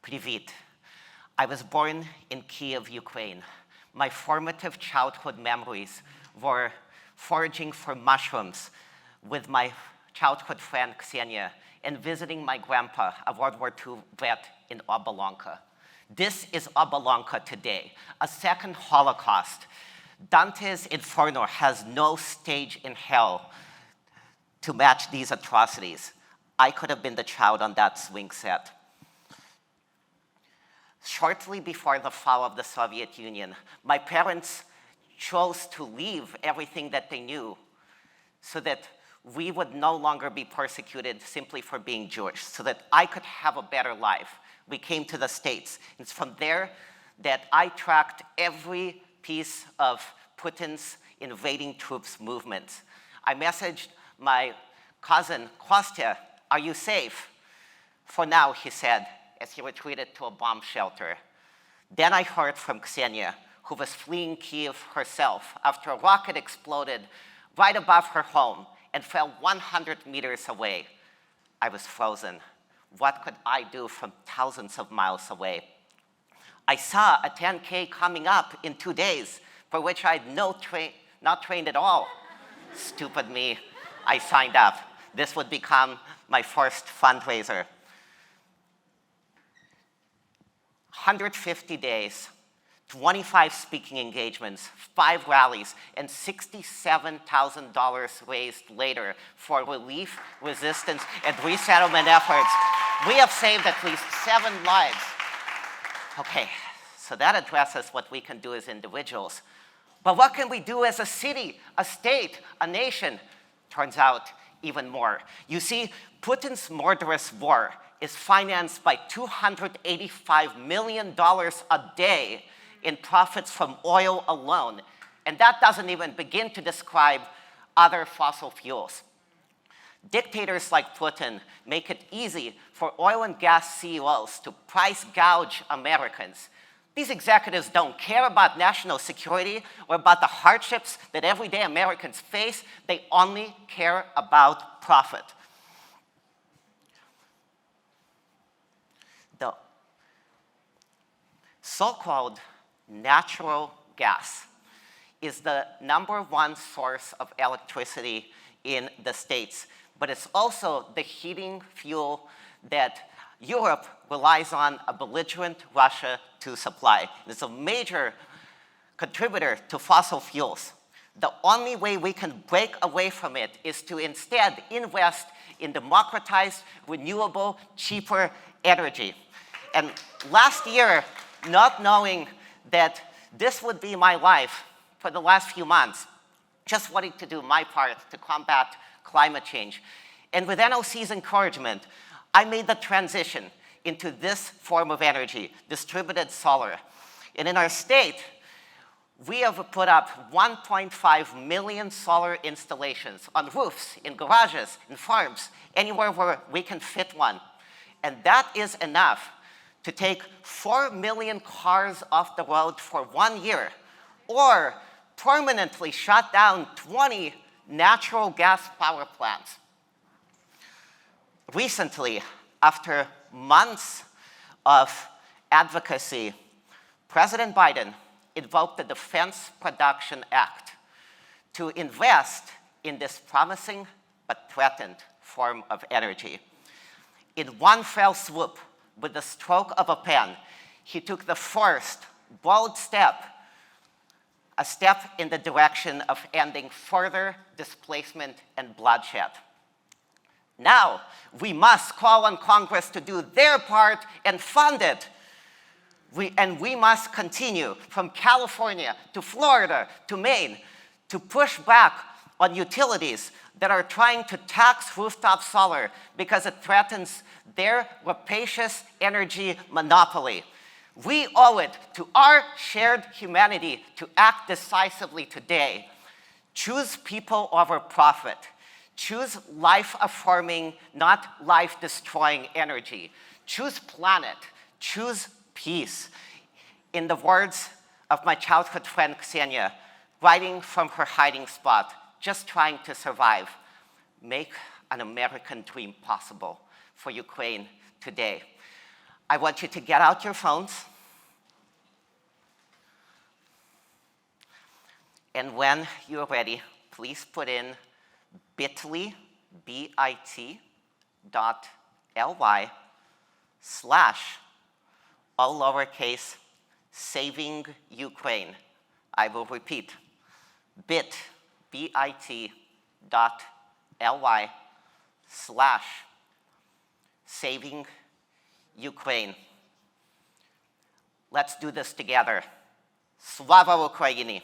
Привіт. I was born in Kyiv, Ukraine. My formative childhood memories were foraging for mushrooms with my childhood friend Ksenia and visiting my grandpa, a World War II vet in Obolonka. This is Obolonka today, a second Holocaust. Dante's Inferno has no stage in hell to match these atrocities. I could have been the child on that swing set. Shortly before the fall of the Soviet Union, my parents chose to leave everything that they knew so that we would no longer be persecuted simply for being Jewish, so that I could have a better life. We came to the States. It's from there that I tracked every piece of Putin's invading troops movement. I messaged my cousin, Kostya, "Are you safe?" "For now," he said, as he retreated to a bomb shelter. Then I heard from Ksenia, who was fleeing Kyiv herself after a rocket exploded right above her home and fell 100 meters away. I was frozen. What could I do from thousands of miles away? I saw a 10K coming up in 2 days, for which I'd not trained at all. Stupid me, I signed up. This would become my first fundraiser. 150 days, 25 speaking engagements, 5 rallies, and $67,000 raised later for relief, resistance, and resettlement efforts. We have saved at least 7 lives. Okay, so that addresses what we can do as individuals. But what can we do as a city, a state, a nation? Turns out even more. You see, Putin's murderous war is financed by $285 million a day in profits from oil alone. And that doesn't even begin to describe other fossil fuels. Dictators like Putin make it easy for oil and gas CEOs to price gouge Americans. These executives don't care about national security or about the hardships that everyday Americans face. They only care about profit. The so-called natural gas is the #1 source of electricity in the States, but it's also the heating fuel that Europe relies on a belligerent Russia to supply. It's a major contributor to fossil fuels. The only way we can break away from it is to instead invest in democratized, renewable, cheaper energy. And last year, not knowing that this would be my life for the last few months, just wanting to do my part to combat climate change. And with NLC's encouragement, I made the transition into this form of energy, distributed solar. And in our state, we have put up 1.5 million solar installations on roofs, in garages, in farms, anywhere where we can fit one. And that is enough to take 4 million cars off the road for 1 year, or permanently shut down 20 natural gas power plants. Recently, after months of advocacy, President Biden invoked the Defense Production Act to invest in this promising but threatened form of energy. In one fell swoop, with the stroke of a pen, he took the first bold step, a step in the direction of ending further displacement and bloodshed. Now, we must call on Congress to do their part and fund it. We must continue from California to Florida to Maine to push back on utilities that are trying to tax rooftop solar because it threatens their rapacious energy monopoly. We owe it to our shared humanity to act decisively today. Choose people over profit. Choose life-affirming, not life-destroying energy. Choose planet. Choose peace. In the words of my childhood friend Ksenia, writing from her hiding spot, just trying to survive, make an American dream possible for Ukraine today. I want you to get out your phones. And when you're ready, please put in bit.ly, bit.ly / all lowercase, saving Ukraine. I will repeat, bit.ly / saving Ukraine. Let's do this together. Slava Ukraini!